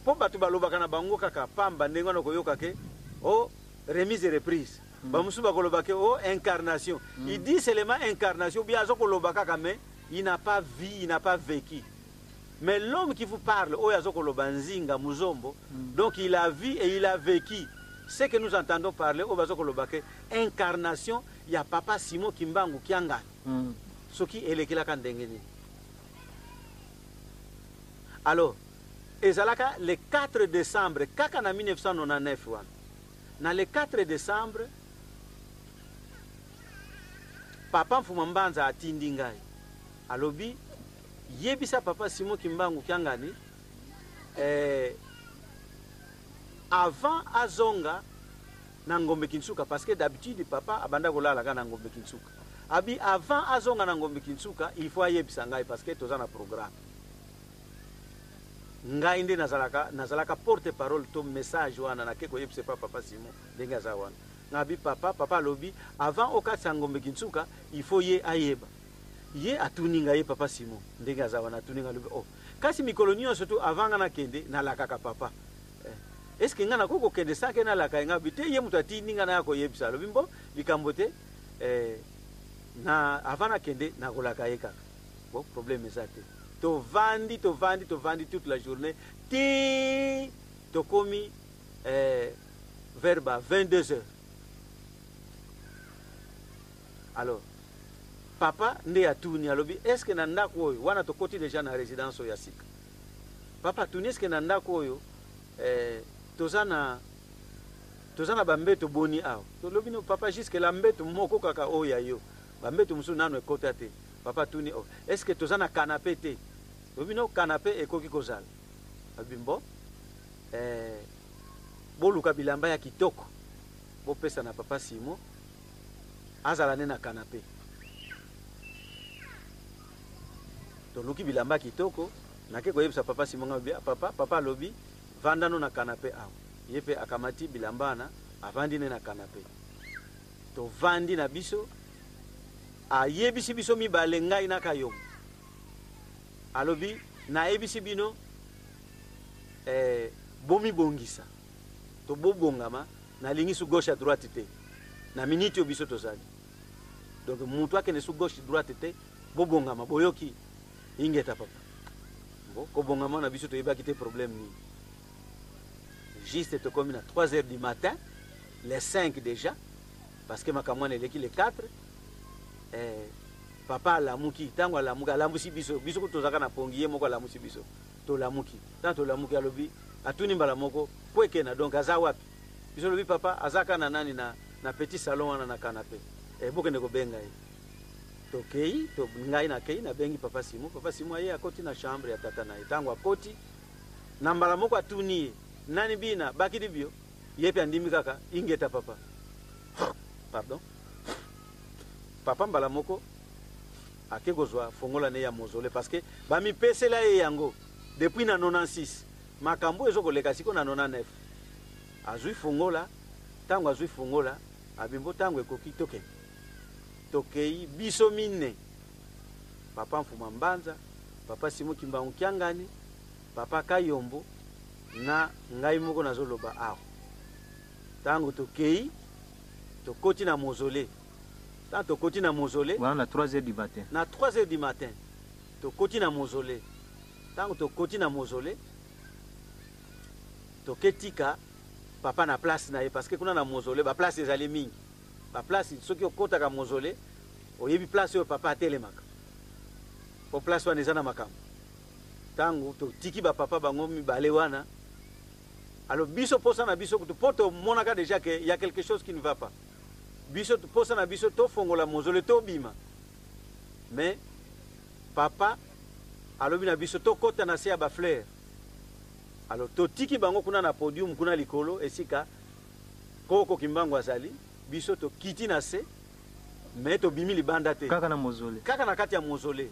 po bato balobaka na bango kaka pamba ndenge wana koyoka ke o remise et reprise bamusu bakoloba ke o incarnation il dit seulement incarnation bien azo koloba kaka mais il n'a pas vu, il n'a pas vécu. Mais l'homme qui vous parle o azo koloba nzinga muzombo donc il a vu et il a vécu ce que nous entendons parler o bazo koloba ke incarnation ya papa Simon Kimbangu Kianga soki elekela ndenge ni. Alors ezalaka le 4 décembre kaka na 1999 wana na le 4 décembre papa Mfuma Mbanza atindi ngai alobi yebisa papa Simon Kimbangu Kiangani avant azonga na Ngombe Kinsuka parce que d'habitude papa abanda kolala kana Ngombe Kinsuka abi avant azonga na Ngombe Kinsuka il faut yebisa ngai parce que toza na programme ngai nde nazalaka porte parole to message wana na keko yebisa papa Simon ndenge aza wana ngabi papa lobi avant okatsa Ngombe Kinsuka il faut ye ayeba ye atuninga ye papa Simon ndenge aza wana atuninga lobi oh kasi mikolo nyonso to avant ngana kende na lakaka papa est-ce que ngana koko kende sake na laka ngabi te ye mutu atininga na yako yebisa lobi mbo likambo te na avant na kende na kolaka ye kaka bon problème ezate to vandi toute la journée ti to komi vers 22 heures. Alors papa nde atuni alobi est-ce que na ndako oyo wana tokoti déjà na résidence ya sika papa tuni est-ce que na ndako oyo tozana bambeto boni awo tolobi no papa jusque la mbeto moko kaka oya yo bambeto musu nano ekota te papa tuni oh est-ce que tozana canapé te lobi no canapé ekoki kozala abimbo boluka bilamba ya kitoko bopesa na papa Simon azala ne na canapé toluki bilamba kitoko nake koyebisa papa Simon ngabi papa lobi vandano na canapé awo yepe akamati bilambana avandi ne na canapé to vandi na biso ayebisi biso mibale ngai na kayomo alobi na ebisi bino bomi bongisa to bobongama na lingi su gauche à droite te na minute biso tozali donc mutu akende su gauche droite te bobongama boyoki ingeta papa bon ko bongama na biso to yebaki te problème ni juste to comme na 3 heures du matin les 5 déjà parce que makamwana eleki les 4 papa lamuki tango lamuka lambusi biso ko tozaka na pongiye moko lamusi biso to lamuki tanto lamuki alobi atuni mbala moko kweke na donc aza wapi biso lobi papa azaka na nani na petit salon wana na canapé bokende ko benga ye to kei to ngai na kei na bengi papa Simon aye akoti na chambre ya tata na tango akoti na mbala moko atuni nani bina bakidi bio yepe andimi kaka ingeta papa pardon papa mbala moko akekozwa fongola ne ya mozole parce que bami pesela ye yango depuis na 96 makambo ezo koleka siko na 99 azui fongola tango azui fongola abimbo tango ekoki tokei biso mine papa Mfuma Mbanza papa Simon Kimbangu Kiangani papa Kayombo na ngai moko nazoloba aho tango tokei tokoti na mozole tanto tokoti na mozole voilà na 3h du matin na 3h du matin tokoti na mozole tango tokoti na mozole toketika papa na place na ye parce que kuna na mozole ba place ezali mingi ba place soki okotaka mozole oyebi place oyo papa atelemaka po place wana eza na makambo tango totiki ba papa bango mibale wana alors biso posa na biso poto monaka déjà que il y a quelque chose qui ne va pas biso posa na biso to fongola mozole to bima mais papa alobi na biso to kota na se ya ba fleur alors to tiki bango kuna na podium kuna likolo esika koko Kimbangu azali biso to kiti na se mais to bimi libanda te kaka na mozole kaka na kati ya mozole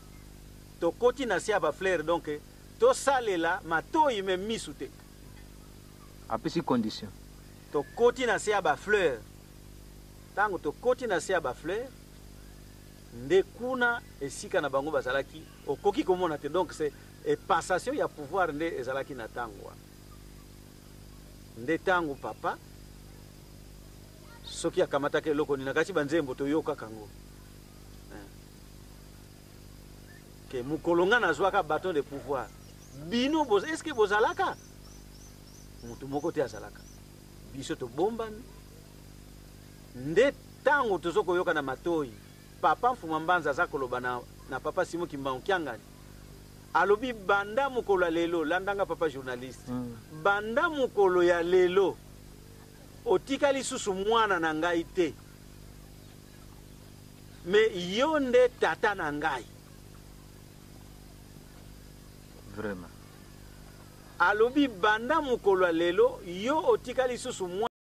to koti na se ya ba fleur donc to salela matoi me misu te apesi condition to koti na se ya ba fleur tango to koti na se ya ba fleur nde kuna esika na bango bazalaki okoki komona te donc c'est et passation ya pouvoir nde ezalaki na tango nde tango papa soki akamataka eloko nini nakati banzembo toyokaka ngo ke mokolo nga nazwaka baton de pouvoir bino est ce que bozalaka mutu moko te azalaka biso tobombani nde tango tozokoyoka na matoi papa Mfuma Mbanza aza koloba na papa Simon Kimbangu Kiangani alobi banda mokolo ya lelo landanga papa journaliste banda mokolo ya lelo otikali susu mwana na ngai te me yo nde tata na ngai Vraiment. alobi banda mokolo ya lelo yo otikali susu mwana